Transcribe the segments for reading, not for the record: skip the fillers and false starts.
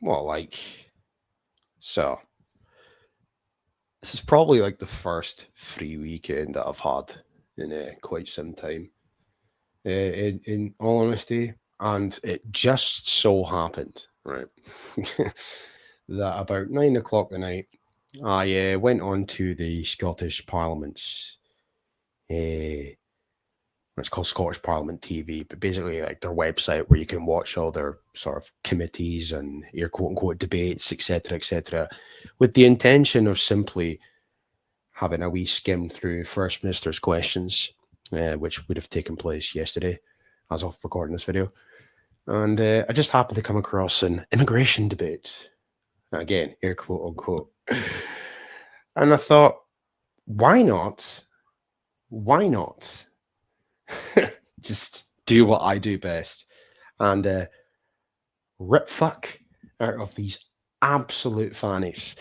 Well, so this is probably like the first free weekend that I've had in quite some time, in all honesty. And it just so happened, right, that about 9 o'clock at night, I went on to the Scottish Parliament's, uh, it's called Scottish Parliament TV, but basically like their website where you can watch all their sort of committees and your quote unquote debates, etc., with the intention of simply having a wee skim through First Minister's questions, which would have taken place yesterday as of recording this video. And I just happened to come across an immigration debate. Again, air quote unquote. And I thought, why not? Why not? Just do what I do best and rip fuck out of these absolute fannies.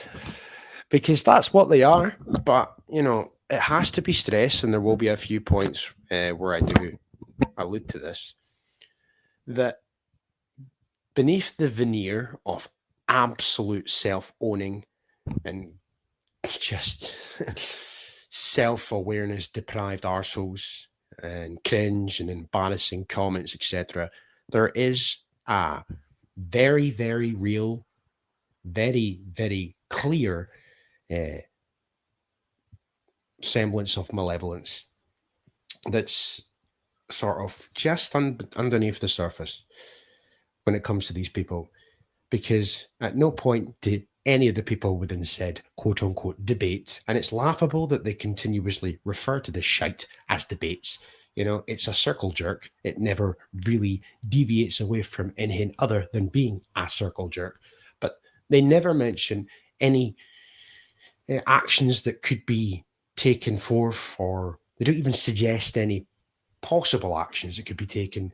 Because that's what they are. But, it has to be stressed, and there will be a few points where I do allude to this, that beneath the veneer of absolute self owning and just self awareness deprived arseholes and cringe and embarrassing comments, etc., there is a very, very real, very, very clear uh, semblance of malevolence that's sort of just underneath the surface when it comes to these people, because at no point did any of the people within said quote unquote debate, and it's laughable that they continuously refer to the shite as debates. It's a circle jerk. It never really deviates away from anything other than being a circle jerk. But they never mention any actions that could be taken forth, or they don't even suggest any possible actions that could be taken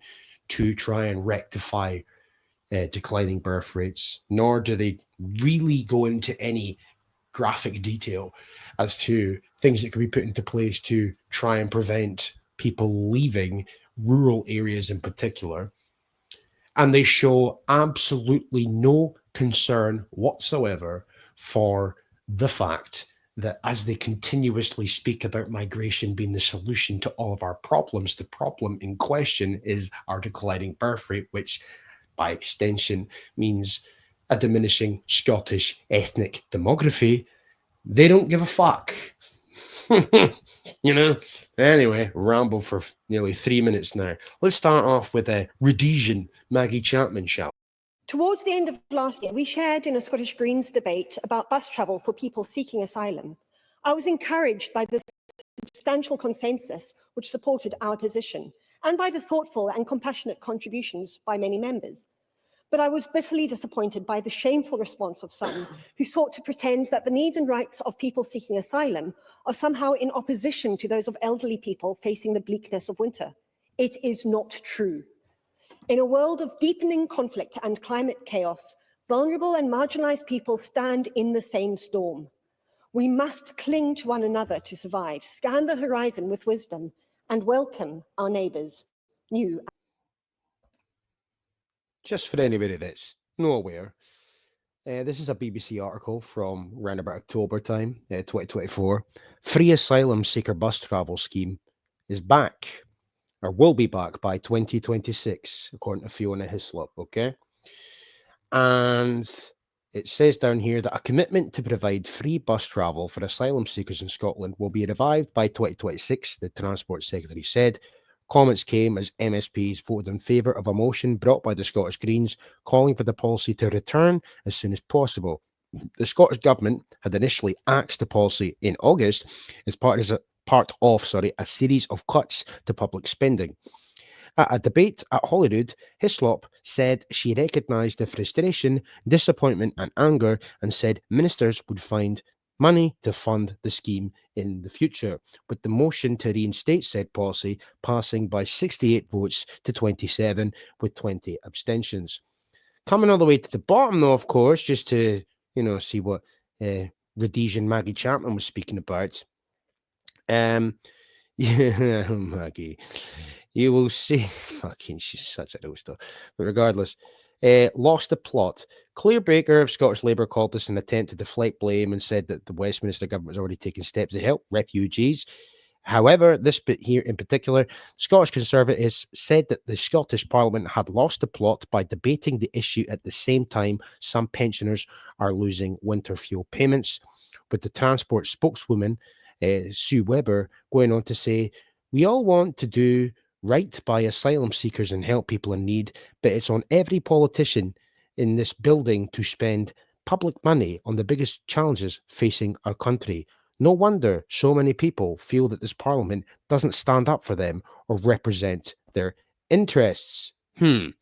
to try and rectify declining birth rates, nor do they really go into any graphic detail as to things that could be put into place to try and prevent people leaving rural areas in particular. And they show absolutely no concern whatsoever for the fact that as they continuously speak about migration being the solution to all of our problems, the problem in question is our declining birth rate, which by extension means a diminishing Scottish ethnic demography. They don't give a fuck. you know? Anyway, ramble for nearly 3 minutes now. Let's start off with a Rhodesian Maggie Chapman, shall Towards the end of last year, we shared in a Scottish Greens debate about bus travel for people seeking asylum. I was encouraged by the substantial consensus which supported our position, and by the thoughtful and compassionate contributions by many members. But I was bitterly disappointed by the shameful response of some who sought to pretend that the needs and rights of people seeking asylum are somehow in opposition to those of elderly people facing the bleakness of winter. It is not true. In a world of deepening conflict and climate chaos, vulnerable and marginalized people stand in the same storm. We must cling to one another to survive, scan the horizon with wisdom, and welcome our neighbours, new. just for anybody that's not aware, this is a BBC article from around about October time, 2024. Free asylum seeker bus travel scheme is back, or will be back by 2026, according to Fiona Hislop. Okay. And it says down here that a commitment to provide free bus travel for asylum seekers in Scotland will be revived by 2026, the Transport Secretary said. Comments came as MSPs voted in favour of a motion brought by the Scottish Greens calling for the policy to return as soon as possible. The Scottish Government had initially axed the policy in August as part of a series of cuts to public spending. At a debate at Holyrood, Hislop said she recognised the frustration, disappointment, and anger, and said ministers would find money to fund the scheme in the future, with the motion to reinstate said policy passing by 68 votes to 27, with 20 abstentions. Coming all the way to the bottom, though, of course, just to see what Rhodesian Maggie Chapman was speaking about. Yeah, Maggie. You will see. Fucking, she's such a roaster. But regardless, lost the plot. Claire Baker of Scottish Labour called this an attempt to deflect blame and said that the Westminster government has already taken steps to help refugees. However, this bit here in particular, Scottish Conservatives said that the Scottish Parliament had lost the plot by debating the issue at the same time some pensioners are losing winter fuel payments, with the transport spokeswoman, Sue Webber, going on to say, "We all want to do right by asylum seekers and help people in need, but it's on every politician in this building to spend public money on the biggest challenges facing our country. No wonder so many people feel that this parliament doesn't stand up for them or represent their interests." I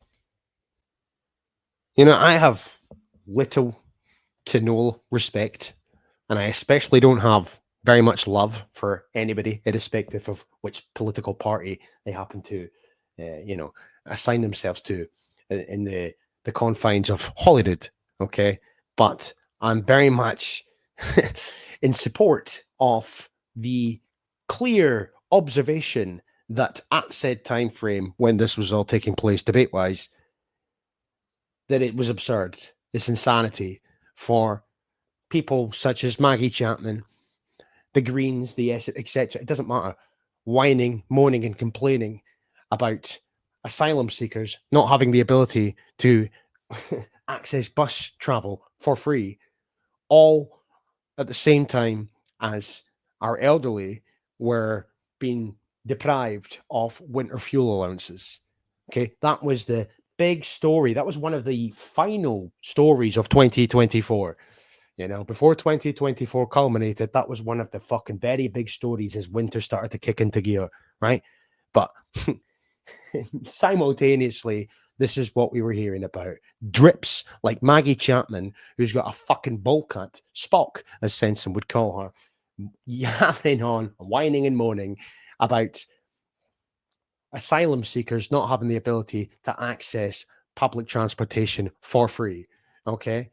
have little to no respect, and I especially don't have very much love for anybody, irrespective of which political party they happen to, assign themselves to in the confines of Holyrood. Okay, but I'm very much in support of the clear observation that at said time frame when this was all taking place, debate wise, that it was absurd. It's insanity for people such as Maggie Chapman, the Greens, the etc. It doesn't matter. Whining, moaning, and complaining about asylum seekers not having the ability to access bus travel for free, all at the same time as our elderly were being deprived of winter fuel allowances. Okay, that was the big story. That was one of the final stories of 2024. Before 2024 culminated, that was one of the fucking very big stories as winter started to kick into gear, right? But simultaneously, this is what we were hearing about. Drips like Maggie Chapman, who's got a fucking bowl cut, Spock, as Sensen would call her, yapping on, whining and moaning about asylum seekers not having the ability to access public transportation for free. Okay.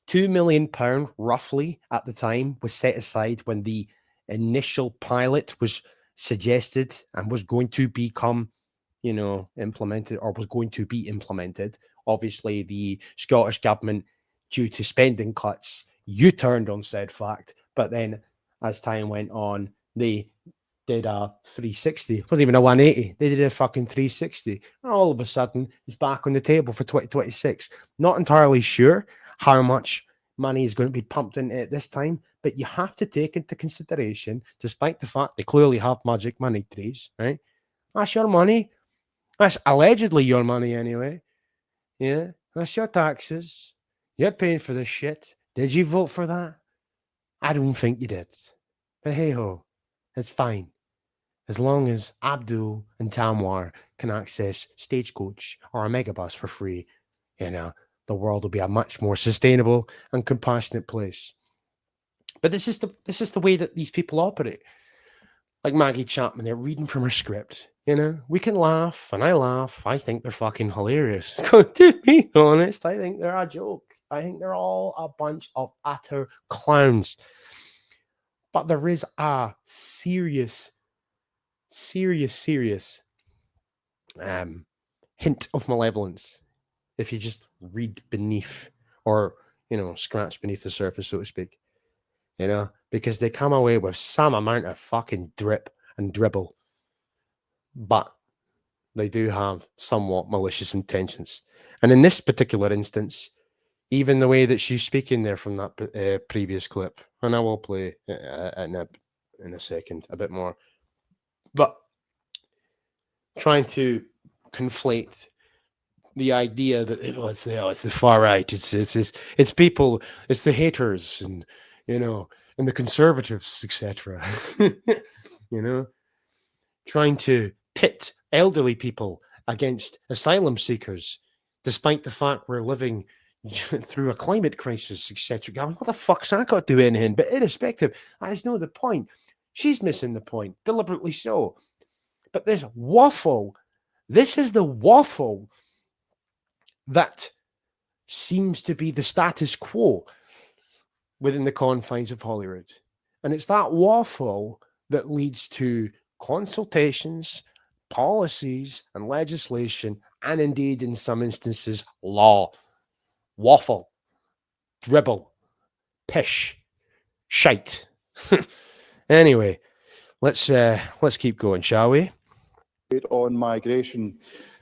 £2 million roughly at the time was set aside when the initial pilot was suggested and was going to become, implemented or was going to be implemented. Obviously, the Scottish government, due to spending cuts, U-turned on said fact. But then, as time went on, they did a 360. It wasn't even a 180. They did a fucking 360. And all of a sudden, it's back on the table for 2026. Not entirely sure how much money is going to be pumped into it this time, but you have to take into consideration, despite the fact they clearly have magic money trees, right? That's your money. That's allegedly your money anyway. Yeah, that's your taxes. You're paying for this shit. Did you vote for that? I don't think you did. But hey ho, it's fine. As long as Abdul and Tamwar can access Stagecoach or a megabus for free, the world will be a much more sustainable and compassionate place. But this is the way that these people operate. Like Maggie Chapman, they're reading from her script. We can laugh, and I laugh. I think they're fucking hilarious. To be honest, I think they're a joke. I think they're all a bunch of utter clowns. But there is a serious, serious hint of malevolence if you just read beneath or, scratch beneath the surface, so to speak. Because they come away with some amount of fucking drip and dribble, but they do have somewhat malicious intentions. And in this particular instance, even the way that she's speaking there from that previous clip, and I will play in a second a bit more, but trying to conflate the idea that it's the far right, it's people, it's the haters, and and the conservatives, etc. Trying to pit elderly people against asylum seekers, despite the fact we're living through a climate crisis, etc. What the fuck's that got to do anything? But irrespective, that is not the point. She's missing the point, deliberately so. But this waffle, this is the waffle that seems to be the status quo within the confines of Holyrood. And it's that waffle that leads to consultations, policies, and legislation, and indeed, in some instances, law. waffle, dribble, pish, shite. Anyway, let's keep going, shall we? On migration.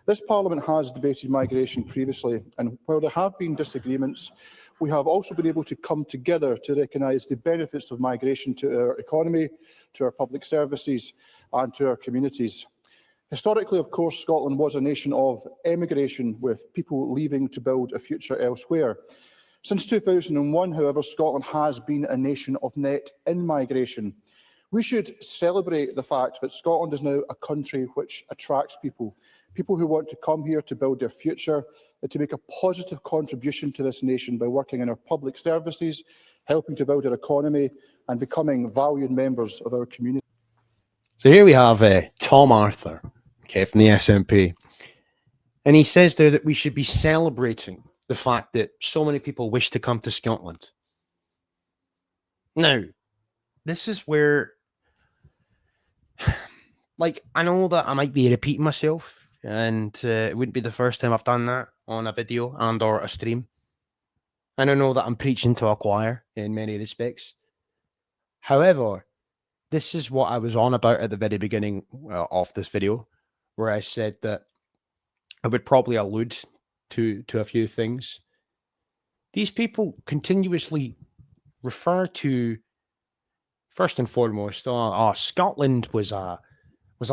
This Parliament has debated migration previously, and while there have been disagreements, we have also been able to come together to recognise the benefits of migration to our economy, to our public services and to our communities. Historically, of course, Scotland was a nation of emigration, with people leaving to build a future elsewhere. Since 2001, however, Scotland has been a nation of net in-migration. We should celebrate the fact that Scotland is now a country which attracts people, people who want to come here to build their future and to make a positive contribution to this nation by working in our public services, helping to build our economy and becoming valued members of our community. So here we have Tom Arthur, okay, from the SNP. And he says there that we should be celebrating the fact that so many people wish to come to Scotland. Now, this is where, like, I know that I might be repeating myself, and it wouldn't be the first time I've done that on a video and or a stream. And I know that I'm preaching to a choir in many respects. However, this is what I was on about at the very beginning of this video, where I said that I would probably allude to a few things. These people continuously refer to, first and foremost, Scotland was a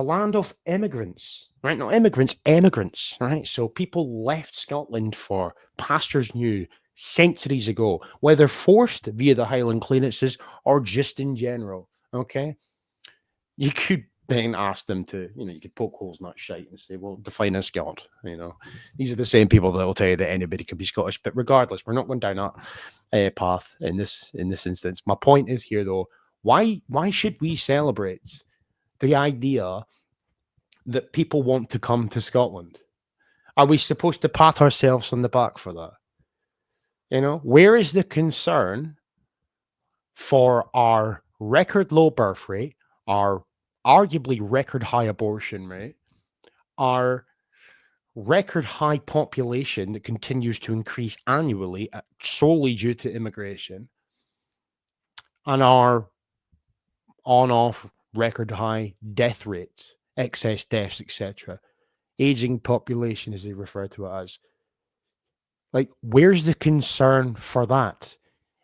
land of immigrants, right? Not immigrants, emigrants, right? So people left Scotland for pastures new centuries ago, whether forced via the Highland clearances or just in general, okay? You could then ask them to, you could poke holes in that shite and say, well, define a Scot. These are the same people that will tell you that anybody can be Scottish. But regardless, we're not going down that path in this instance. My point is here, though, why should we celebrate the idea that people want to come to Scotland? Are we supposed to pat ourselves on the back for that? Where is the concern for our record low birth rate, our arguably record high abortion rate, our record high population that continues to increase annually solely due to immigration, and our on-off record high death rates, excess deaths, etc., aging population as they refer to it as? Like, where's the concern for that?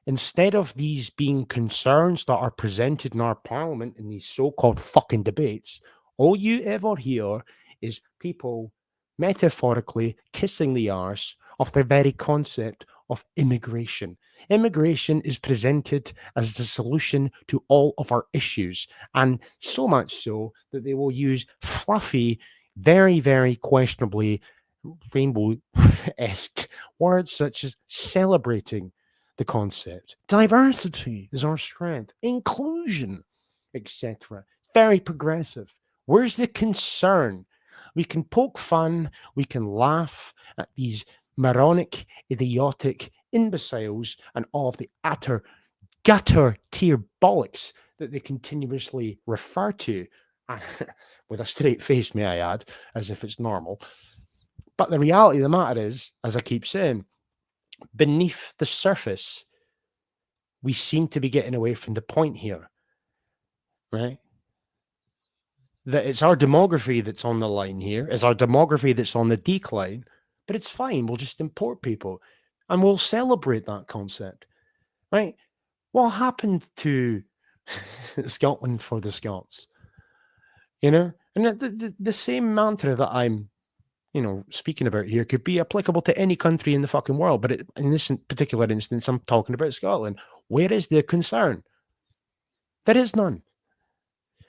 Instead of these being concerns that are presented in our parliament in these so-called fucking debates, all you ever hear is people metaphorically kissing the arse of the very concept of immigration. Immigration is presented as the solution to all of our issues, and so much so that they will use fluffy, very, very questionably rainbow-esque words such as celebrating the concept. Diversity is our strength. Inclusion, etc. Very progressive. Where's the concern? We can poke fun, we can laugh at these moronic, idiotic imbeciles and all of the utter gutter tier bollocks that they continuously refer to, with a straight face, may I add, as if it's normal. But the reality of the matter is, as I keep saying, beneath the surface, we seem to be getting away from the point here, right? That it's our demography that's on the line here, it's our demography that's on the decline, but it's fine. We'll just import people and we'll celebrate that concept, right? What happened to Scotland for the Scots? And the same mantra that I'm speaking about here could be applicable to any country in the fucking world. But in this particular instance, I'm talking about Scotland. Where is the concern? There is none.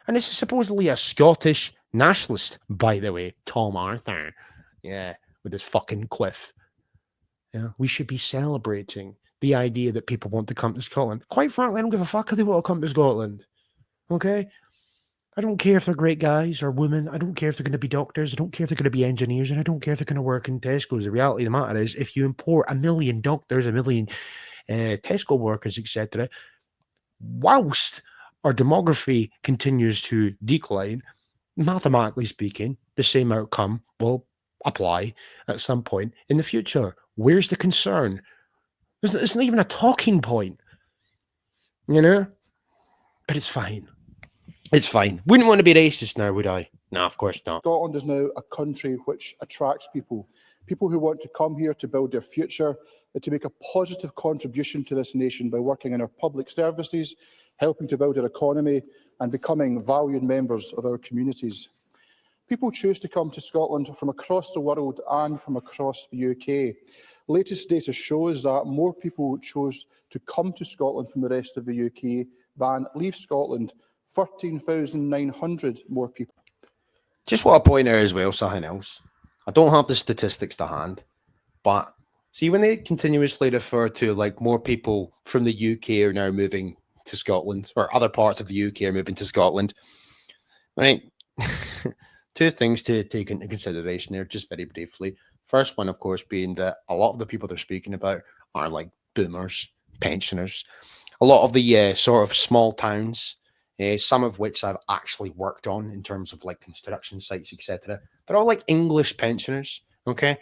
And this is supposedly a Scottish nationalist, by the way, Tom Arthur. Yeah, with his fucking quiff. Yeah, we should be celebrating the idea that people want to come to Scotland. Quite frankly, I don't give a fuck if they want to come to Scotland. Okay? I don't care if they're great guys or women. I don't care if they're going to be doctors. I don't care if they're going to be engineers. And I don't care if they're going to work in Tesco's. The reality of the matter is, if you import 1 million doctors, 1 million Tesco workers, etc., whilst our demography continues to decline, mathematically speaking, the same outcome will apply at some point in the future. Where's the concern? It's not even a talking point, you know? But it's fine. It's fine. Wouldn't want to be racist now, would I? No, of course not. Scotland is now a country which attracts people, people who want to come here to build their future and to make a positive contribution to this nation by working in our public services, helping to build our economy and becoming valued members of our communities. People choose to come to Scotland from across the world and from across the UK. Latest data shows that more people chose to come to Scotland from the rest of the UK than leave Scotland. 13,900 more people. Just want to point out as well something else. I don't have the statistics to hand, but see when they continuously refer to like more people from the UK are now moving to Scotland, or other parts of the UK are moving to Scotland, right? Two things to take into consideration there, just very briefly. First one, of course, being that a lot of the people they're speaking about are like boomers, pensioners. A lot of the sort of small towns, some of which I've actually worked on in terms of like construction sites, etc. They're all like English pensioners. Okay,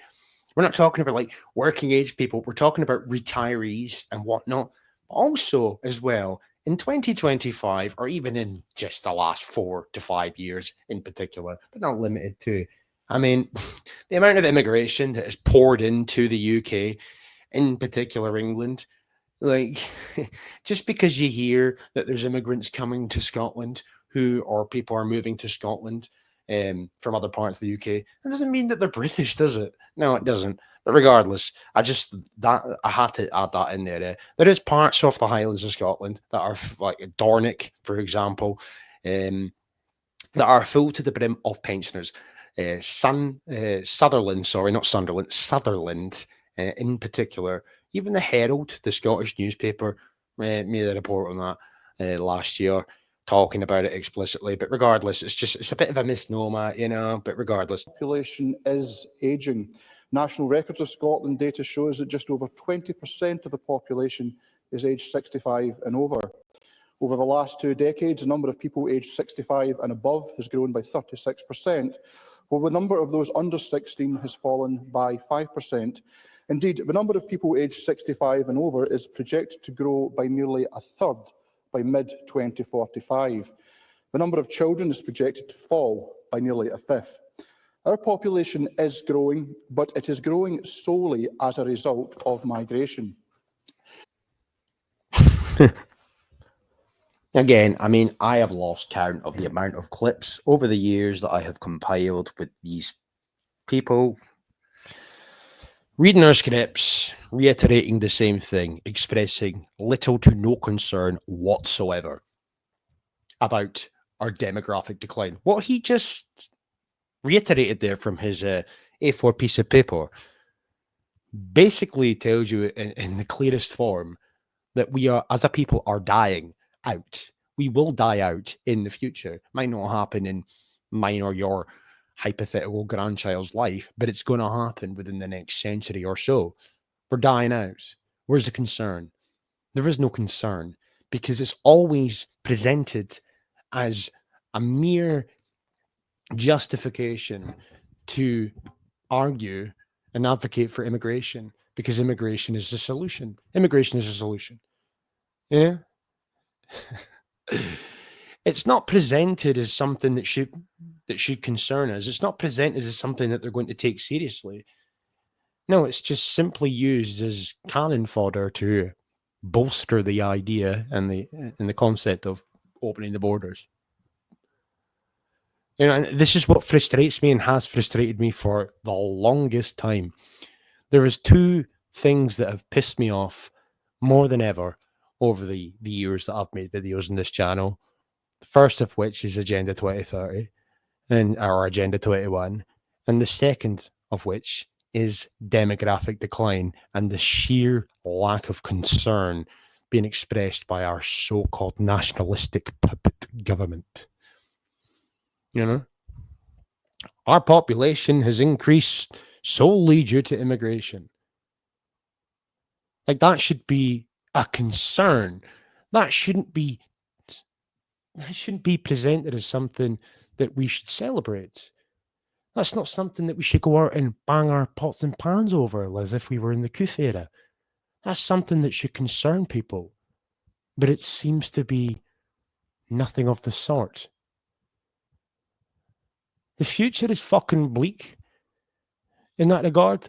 we're not talking about like working age people. We're talking about retirees and whatnot. Also, as well, in 2025, or even in just the last 4 to 5 years in particular, but not limited to, I mean, the amount of immigration that has poured into the UK, in particular England, like, just because you hear that there's immigrants coming to Scotland who, or people are moving to Scotland from other parts of the UK, that doesn't mean that they're British, does it? No, it doesn't. But regardless, I had to add that in there. There is parts of the Highlands of Scotland that are like Dornoch, for example, um, that are full to the brim of pensioners. Sutherland, sorry, not Sunderland, Sutherland in particular. Even the Herald, the Scottish newspaper, made a report on that last year, talking about it explicitly. But regardless, it's a bit of a misnomer, you know. But regardless, Population is ageing. National Records of Scotland data shows that just over 20% of the population is aged 65 and over. Over the last 2 decades, the number of people aged 65 and above has grown by 36%, while the number of those under 16 has fallen by 5%. Indeed, the number of people aged 65 and over is projected to grow by nearly a third by mid-2045. The number of children is projected to fall by nearly a fifth. Our population is growing, but it is growing solely as a result of migration. again, I mean, I have lost count of the amount of clips over the years that I have compiled with these people reading our scripts, reiterating the same thing, expressing little to no concern whatsoever about our demographic decline. What he just reiterated there from his A4 piece of paper basically tells you in the clearest form that we are, as a people, are dying out. We will die out in the future. Might not happen in mine or your hypothetical grandchild's life, but it's going to happen within the next century or so. We're dying out. Where's the concern? There is no concern because it's always presented as a mere justification to argue and advocate for immigration because immigration is the solution. Immigration is a solution. Yeah. It's not presented as something that should concern us. It's not presented as something that they're going to take seriously. No, it's just simply used as cannon fodder to bolster the idea and the concept of opening the borders. You know, and this is what frustrates me and has frustrated me for the longest time. There is two things that have pissed me off more than ever over the years that I've made videos on this channel. The first of which is Agenda 2030 and our Agenda 21, and the second of which is demographic decline and the sheer lack of concern being expressed by our so-called nationalistic puppet government. You know, our population has increased solely due to immigration. Like that should be a concern. That shouldn't be presented as something that we should celebrate. That's not something that we should go out and bang our pots and pans over as if we were in the Coof era. That's something that should concern people. But it seems to be nothing of the sort. The future is fucking bleak in that regard.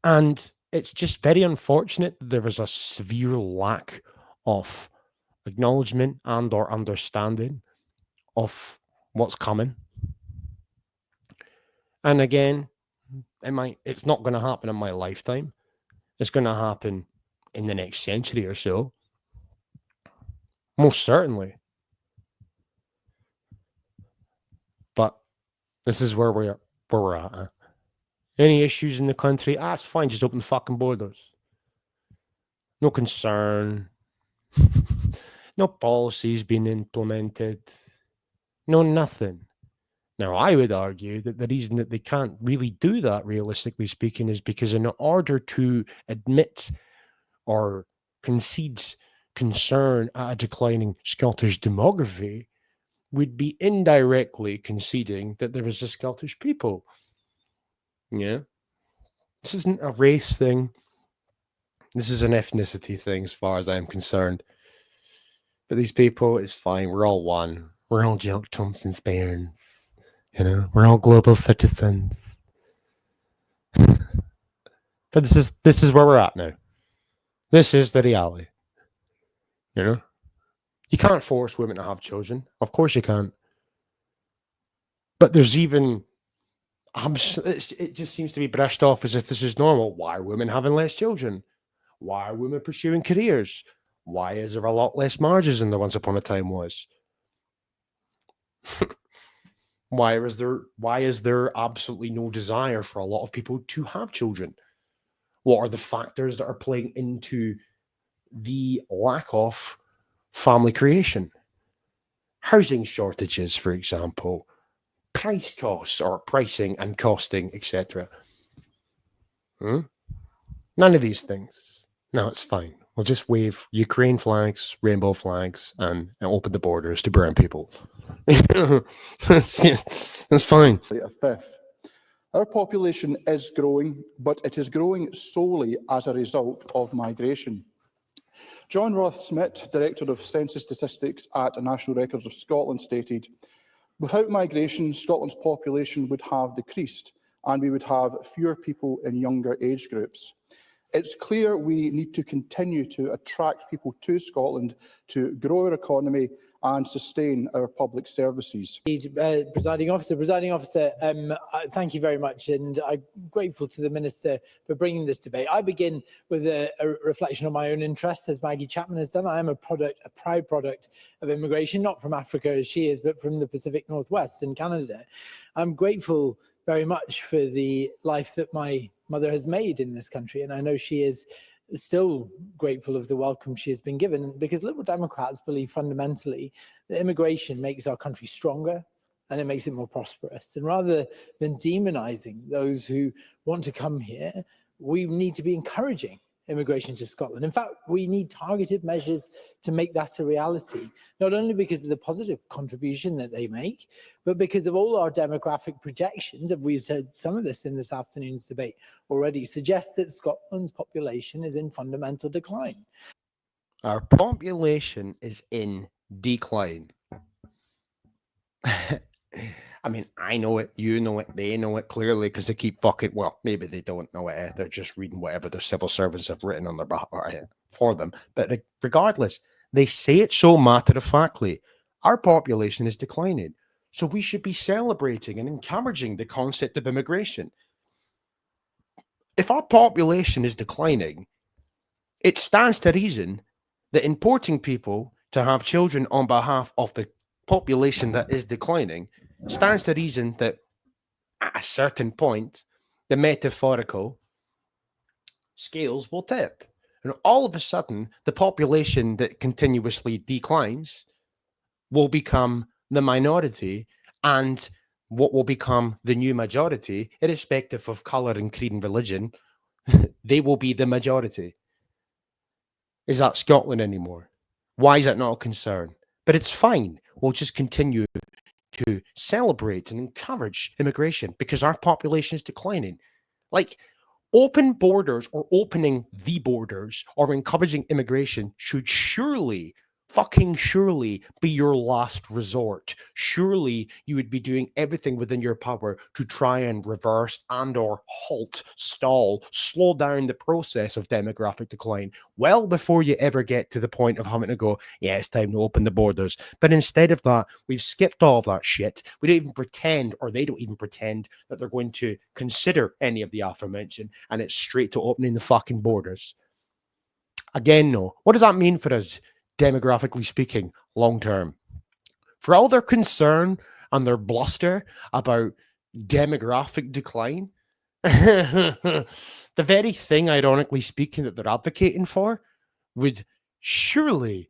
And it's just very unfortunate that there is a severe lack of acknowledgement and or understanding of what's coming. And again, it's not going to happen in my lifetime. It's going to happen in the next century or so. Most certainly. But this is where we're at. Huh? Any issues in the country? It's fine. Just open the fucking borders. No concern. No policies being implemented. No nothing. Now, I would argue that the reason that they can't really do that, realistically speaking, is because in order to admit or concede concern at a declining Scottish demography, would be indirectly conceding that there is a Scottish people. Yeah. This isn't a race thing. This is an ethnicity thing as far as I'm concerned. But these people, it's fine. We're all one. We're all Jack Thompson's bairns. You know, we're all global citizens. But this is where we're at now. This is the reality. You know? You can't force women to have children. Of course you can't. But there's even it just seems to be brushed off as if this is normal. Why are women having less children? Why are women pursuing careers? Why is there a lot less marriages than there once upon a time was? Why is there absolutely no desire for a lot of people to have children? What are the factors that are playing into the lack of family creation? Housing shortages, for example, price costs or pricing and costing, etc. None of these things. No, it's fine. We'll just wave Ukraine flags, rainbow flags, and open the borders to burn people. That's fine. A fifth. Our population is growing, but it is growing solely as a result of migration. John Roth-Smith, Director of Census Statistics at National Records of Scotland, stated, "Without migration, Scotland's population would have decreased and we would have fewer people in younger age groups. It's clear we need to continue to attract people to Scotland to grow our economy and sustain our public services." Presiding officer, thank you very much, and I'm grateful to the Minister for bringing this debate. I begin with a reflection on my own interests, as Maggie Chapman has done. I am a proud product of immigration, not from Africa as she is, but from the Pacific Northwest in Canada. I'm grateful very much for the life that my mother has made in this country, and I know she is still grateful of the welcome she has been given, because Liberal Democrats believe fundamentally that immigration makes our country stronger and it makes it more prosperous. And rather than demonizing those who want to come here, we need to be encouraging immigration to Scotland. In fact, we need targeted measures to make that a reality, not only because of the positive contribution that they make, but because of all our demographic projections, and we've heard some of this in this afternoon's debate already, suggest that Scotland's population is in fundamental decline. Our population is in decline. I mean, I know it, you know it, they know it clearly because they keep fucking, well, maybe they don't know it. They're just reading whatever their civil servants have written on their behalf for them. But regardless, they say it so matter-of-factly. Our population is declining. So we should be celebrating and encouraging the concept of immigration. If our population is declining, it stands to reason that importing people to have children on behalf of the population that is declining stands to reason that at a certain point, the metaphorical scales will tip. And all of a sudden, the population that continuously declines will become the minority, and what will become the new majority, irrespective of colour and creed and religion, they will be the majority. Is that Scotland anymore? Why is that not a concern? But it's fine. We'll just continue to celebrate and encourage immigration because our population is declining. Like, Open borders or opening the borders or encouraging immigration should surely, fucking surely, be your last resort. Surely you would be doing everything within your power to try and reverse and or halt, stall, slow down the process of demographic decline well before you ever get to the point of having to go, yeah, it's time to open the borders. But instead of that, we've skipped all of that shit. We don't even pretend, or they don't even pretend, that they're going to consider any of the aforementioned, and it's straight to opening the fucking borders. Again, no. What does that mean for us, demographically speaking, long term? For all their concern and their bluster about demographic decline, the very thing, ironically speaking, that they're advocating for would surely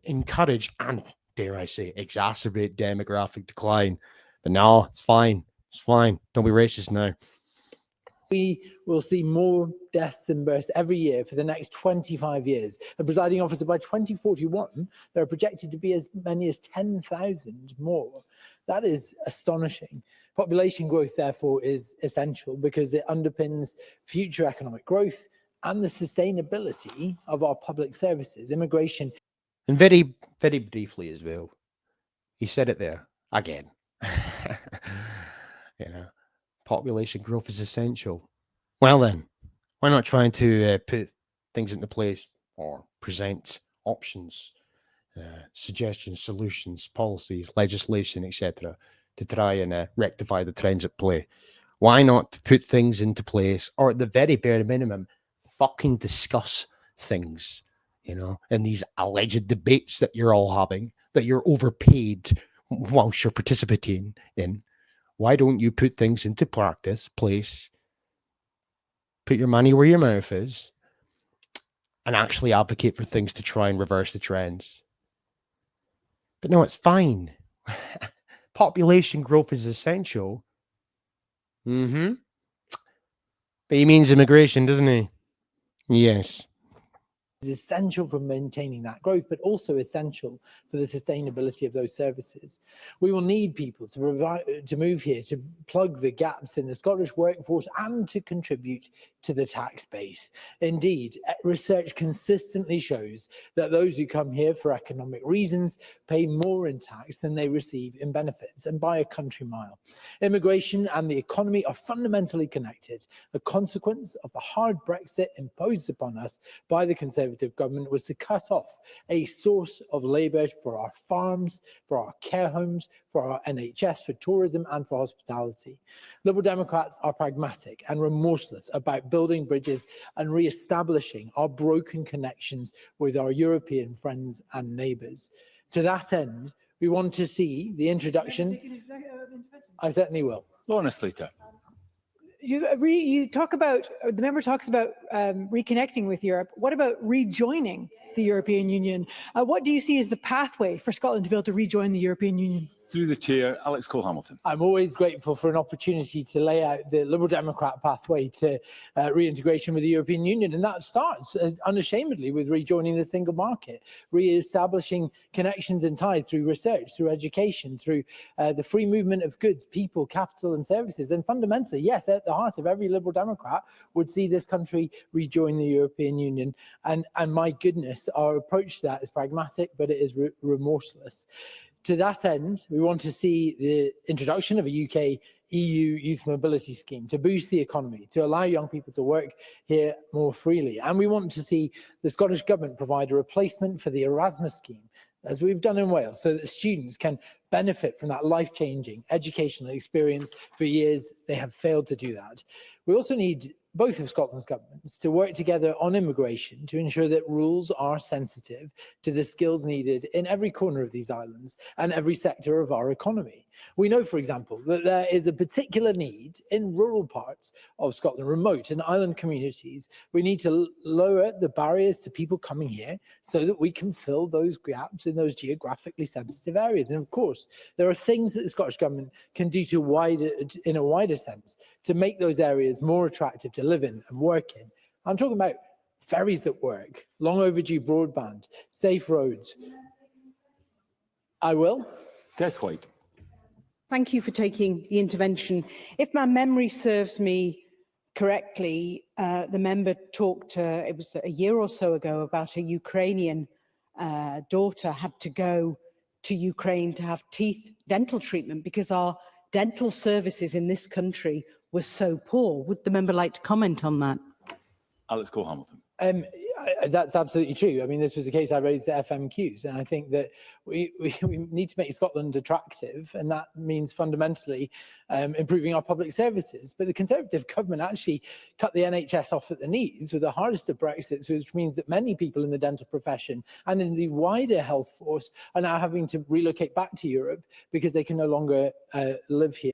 encourage and, dare I say, exacerbate demographic decline. But no, it's fine. It's fine. Don't be racist now. We will see more deaths and births every year for the next 25 years. And presiding officer, by 2041, there are projected to be as many as 10,000 more. That is astonishing. Population growth, therefore, is essential because it underpins future economic growth and the sustainability of our public services. Immigration. And very, very briefly as well, he said it there again. You know, population growth is essential. Well then, why not trying to put things into place or present options, suggestions, solutions, policies, legislation, etc., to try and rectify the trends at play? Why not put things into place, or at the very bare minimum, fucking discuss things, in these alleged debates that you're all having, that you're overpaid whilst you're participating in? Why don't you put things into place, put your money where your mouth is, and actually advocate for things to try and reverse the trends? But no, it's fine. Population growth is essential. But he means immigration, doesn't he? Yes. Is essential for maintaining that growth, but also essential for the sustainability of those services. We will need people to move here, to plug the gaps in the Scottish workforce and to contribute to the tax base. Indeed, research consistently shows that those who come here for economic reasons pay more in tax than they receive in benefits, and by a country mile. Immigration and the economy are fundamentally connected. A consequence of the hard Brexit imposed upon us by the Conservative government was to cut off a source of labour for our farms, for our care homes, for our NHS, for tourism and for hospitality. Liberal Democrats are pragmatic and remorseless about building bridges and re-establishing our broken connections with our European friends and neighbours. To that end, we want to see the introduction. I certainly will. Lorna Slater. You talk about, the member talks about reconnecting with Europe. What about rejoining the European Union? What do you see as the pathway for Scotland to be able to rejoin the European Union? Through the chair, Alex Cole-Hamilton. I'm always grateful for an opportunity to lay out the Liberal Democrat pathway to reintegration with the European Union. And that starts unashamedly with rejoining the single market, re-establishing connections and ties through research, through education, through the free movement of goods, people, capital and services. And fundamentally, yes, at the heart of every Liberal Democrat would see this country rejoin the European Union. And my goodness, our approach to that is pragmatic, but it is remorseless. To that end, we want to see the introduction of a UK EU youth mobility scheme to boost the economy, to allow young people to work here more freely. And we want to see the Scottish Government provide a replacement for the Erasmus scheme, as we've done in Wales, so that students can benefit from that life-changing educational experience for years they have failed to do that. We also need both of Scotland's governments to work together on immigration to ensure that rules are sensitive to the skills needed in every corner of these islands and every sector of our economy. We know, for example, that there is a particular need in rural parts of Scotland, remote and island communities. We need to lower the barriers to people coming here so that we can fill those gaps in those geographically sensitive areas. And of course, there are things that the Scottish Government can do in a wider sense to make those areas more attractive to live in and work in. I'm talking about ferries that work, long overdue broadband, safe roads. I will. Des White. Thank you for taking the intervention. If my memory serves me correctly, the member talked, it was a year or so ago, about a Ukrainian daughter had to go to Ukraine to have dental treatment because our dental services in this country were so poor. Would the member like to comment on that? Alex Cole Hamilton. That's absolutely true. I mean, this was a case I raised at FMQs, and I think that we need to make Scotland attractive, and that means fundamentally improving our public services. But the Conservative government actually cut the NHS off at the knees with the hardest of Brexits, which means that many people in the dental profession and in the wider health force are now having to relocate back to Europe because they can no longer live here.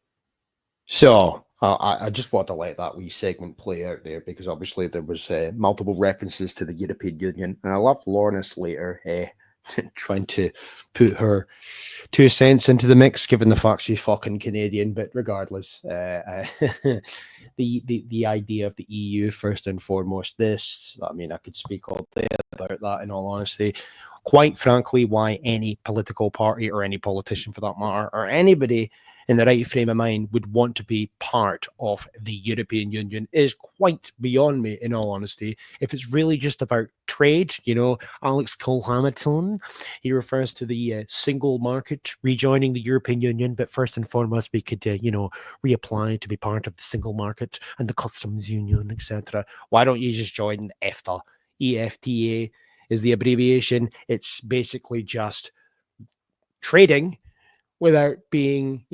So I just want to let that wee segment play out there because obviously there was multiple references to the European Union, and I love Lorna Slater trying to put her 2 cents into the mix, given the fact she's fucking Canadian. But regardless, the idea of the EU first and foremost. I mean, I could speak all day about that. In all honesty, quite frankly, why any political party or any politician, for that matter, or anybody in the right frame of mind would want to be part of the European Union is quite beyond me, in all honesty. If it's really just about trade, Alex Cole Hamilton, he refers to the single market rejoining the European Union, but first and foremost, we could, reapply to be part of the single market and the customs union, etc. Why don't you just join EFTA? EFTA is the abbreviation. It's basically just trading without being,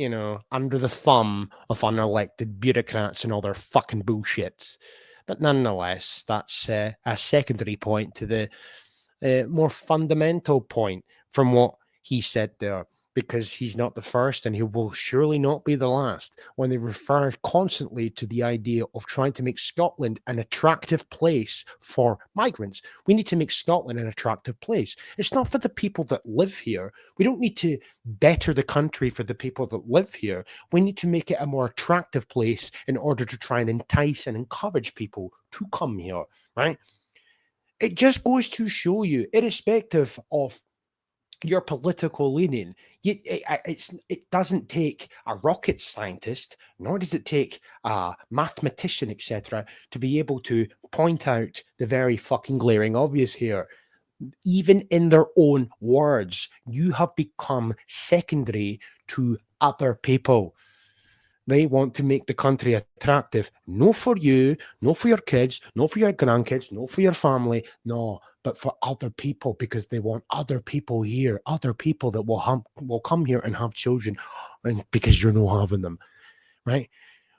under the thumb of unelected bureaucrats and all their fucking bullshit. But nonetheless, that's a secondary point to the more fundamental point from what he said there, because he's not the first and he will surely not be the last when they refer constantly to the idea of trying to make Scotland an attractive place for migrants. We need to make Scotland an attractive place. It's not for the people that live here. We don't need to better the country for the people that live here. We need to make it a more attractive place in order to try and entice and encourage people to come here, right? It just goes to show you, irrespective of your political leaning, it doesn't take a rocket scientist, nor does it take a mathematician, etc., to be able to point out the very fucking glaring obvious here. Even in their own words, you have become secondary to other people. They want to make the country attractive, no for you, no for your kids, no for your grandkids, no for your family, no, but for other people, because they want other people here, other people that will come here and have children, and because you're not having them, right?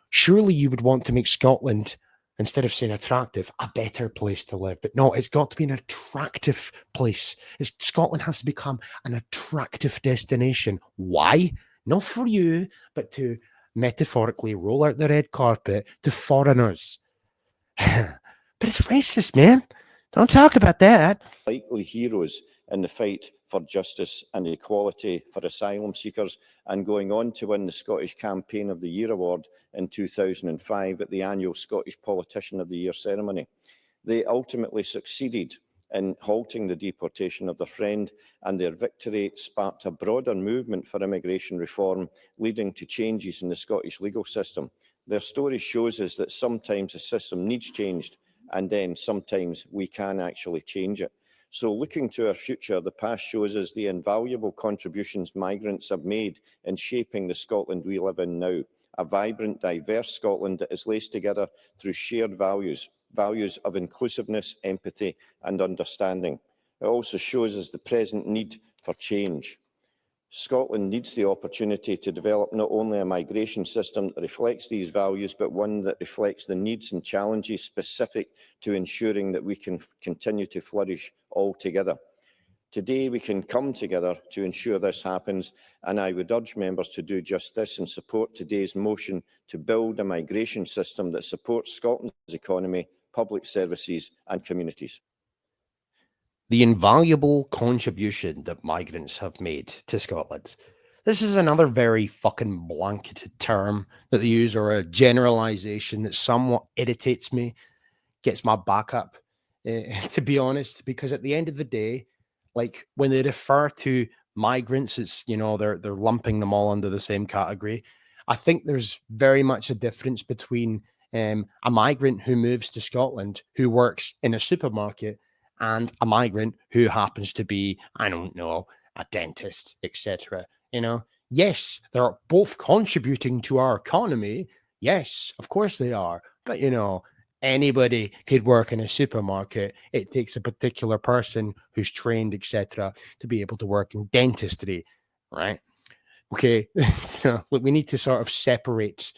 Surely you would want to make Scotland, instead of saying attractive, a better place to live. But no, it's got to be an attractive place. Scotland has to become an attractive destination. Why? Not for you, but to metaphorically roll out the red carpet to foreigners. But it's racist, man. Don't talk about that. Likely heroes in the fight for justice and equality for asylum seekers, and going on to win the Scottish Campaign of the Year award in 2005 at the annual Scottish Politician of the Year ceremony. They ultimately succeeded in halting the deportation of their friend, and their victory sparked a broader movement for immigration reform, leading to changes in the Scottish legal system. Their story shows us that sometimes the system needs changed, and then sometimes we can actually change it. So looking to our future, the past shows us the invaluable contributions migrants have made in shaping the Scotland we live in now, a vibrant, diverse Scotland that is laced together through shared values of inclusiveness, empathy and understanding. It also shows us the present need for change. Scotland needs the opportunity to develop not only a migration system that reflects these values, but one that reflects the needs and challenges specific to ensuring that we can continue to flourish all together. Today, we can come together to ensure this happens, and I would urge members to do just this and support today's motion to build a migration system that supports Scotland's economy, public services and communities. The invaluable contribution that migrants have made to Scotland. This is another very fucking blanketed term that they use, or a generalization that somewhat irritates me, gets my back up, to be honest, because at the end of the day, like when they refer to migrants, it's, they're lumping them all under the same category. I think there's very much a difference between a migrant who moves to Scotland who works in a supermarket and a migrant who happens to be, I don't know, a dentist, etc. You know, yes, they're both contributing to our economy. Yes, of course they are. But, you know, anybody could work in a supermarket. It takes a particular person who's trained, etc., to be able to work in dentistry, right? Okay, so look, we need to sort of separate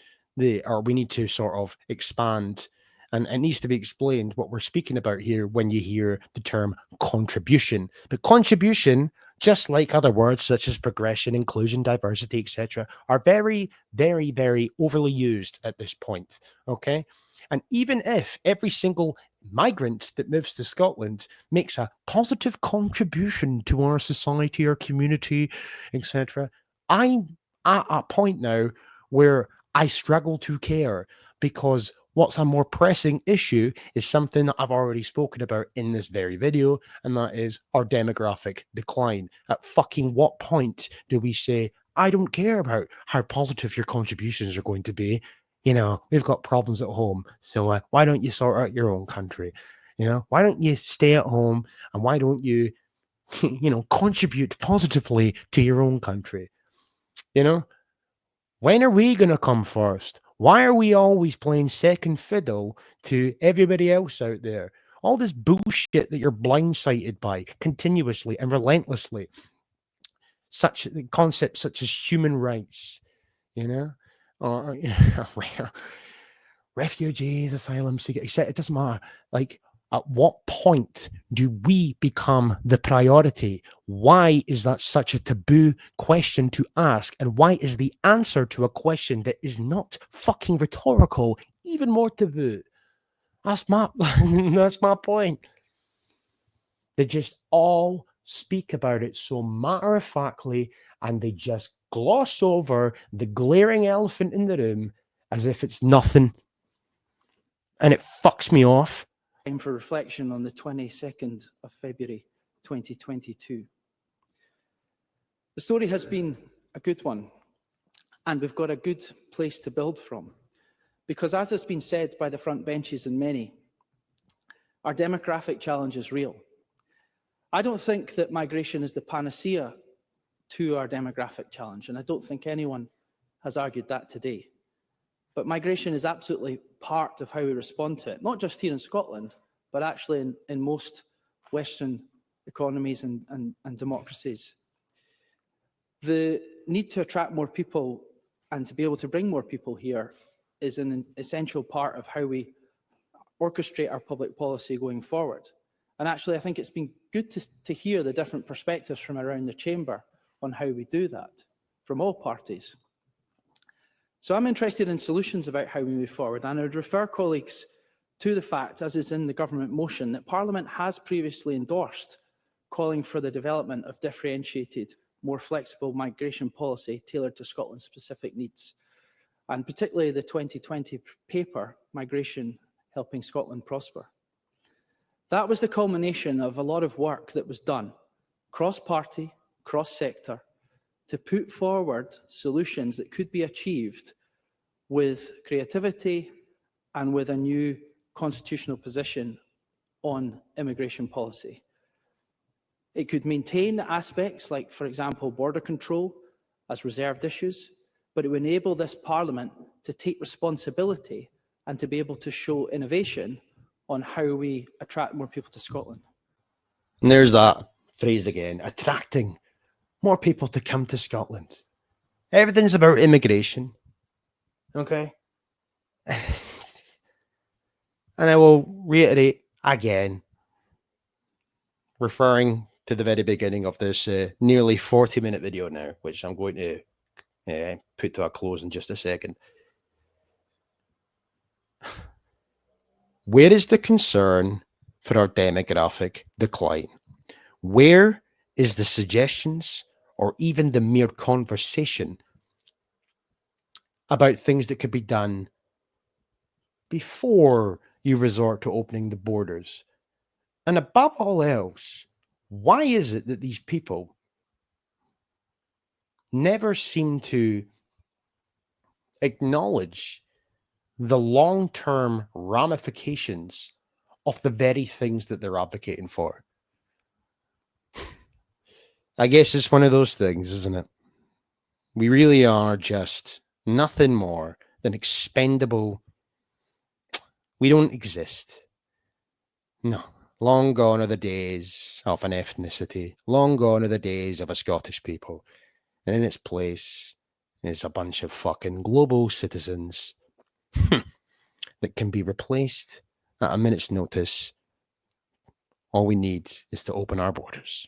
or we need to sort of expand, and it needs to be explained what we're speaking about here when you hear the term contribution. But contribution, just like other words such as progression, inclusion, diversity, etc., are very, very, very overly used at this point. Okay, and even if every single migrant that moves to Scotland makes a positive contribution to our society, our community, etc., I'm at a point now where I struggle to care because what's a more pressing issue is something that I've already spoken about in this very video, and that is our demographic decline. At fucking what point do we say, I don't care about how positive your contributions are going to be? You know, we've got problems at home, so why don't you sort out your own country? You know, why don't you stay at home and why don't you, you know, contribute positively to your own country? You know, when are we going to come first? Why are we always playing second fiddle to everybody else out there? All this bullshit that you're blindsided by continuously and relentlessly. Such concepts such as human rights, you know, or refugees, asylum seekers, etc. It doesn't matter. Like, at what point do we become the priority? Why is that such a taboo question to ask? And why is the answer to a question that is not fucking rhetorical even more taboo? That's my that's my point. They just all speak about it so matter of factly, and they just gloss over the glaring elephant in the room as if it's nothing. And it fucks me off. Time for reflection on the 22nd of February 2022. The story has been a good one, and we've got a good place to build from. Because as has been said by the front benches and many, our demographic challenge is real. I don't think that migration is the panacea to our demographic challenge, and I don't think anyone has argued that today. But migration is absolutely part of how we respond to it, not just here in Scotland, but actually in most Western economies and democracies. The need to attract more people and to be able to bring more people here is an essential part of how we orchestrate our public policy going forward. And actually, I think it's been good to hear the different perspectives from around the chamber on how we do that from all parties. So I'm interested in solutions about how we move forward, and I would refer colleagues to the fact, as is in the government motion, that Parliament has previously endorsed calling for the development of differentiated, more flexible migration policy tailored to Scotland's specific needs, and particularly the 2020 paper, Migration Helping Scotland Prosper. That was the culmination of a lot of work that was done, cross-party, cross-sector, to put forward solutions that could be achieved with creativity and with a new constitutional position on immigration policy. It could maintain aspects like, for example, border control as reserved issues, but it would enable this Parliament to take responsibility and to be able to show innovation on how we attract more people to Scotland. And there's that phrase again, attracting more people to come to Scotland. Everything's about immigration. Okay? And I will reiterate again, referring to the very beginning of this nearly 40-minute video now, which I'm going to put to a close in just a second. Where is the concern for our demographic decline? Where is the suggestions or even the mere conversation about things that could be done before you resort to opening the borders? And above all else, why is it that these people never seem to acknowledge the long-term ramifications of the very things that they're advocating for. I guess it's one of those things, isn't it? We really are just nothing more than expendable. We don't exist. No. Long gone are the days of an ethnicity. Long gone are the days of a Scottish people. And in its place is a bunch of fucking global citizens that can be replaced at a minute's notice. All we need is to open our borders.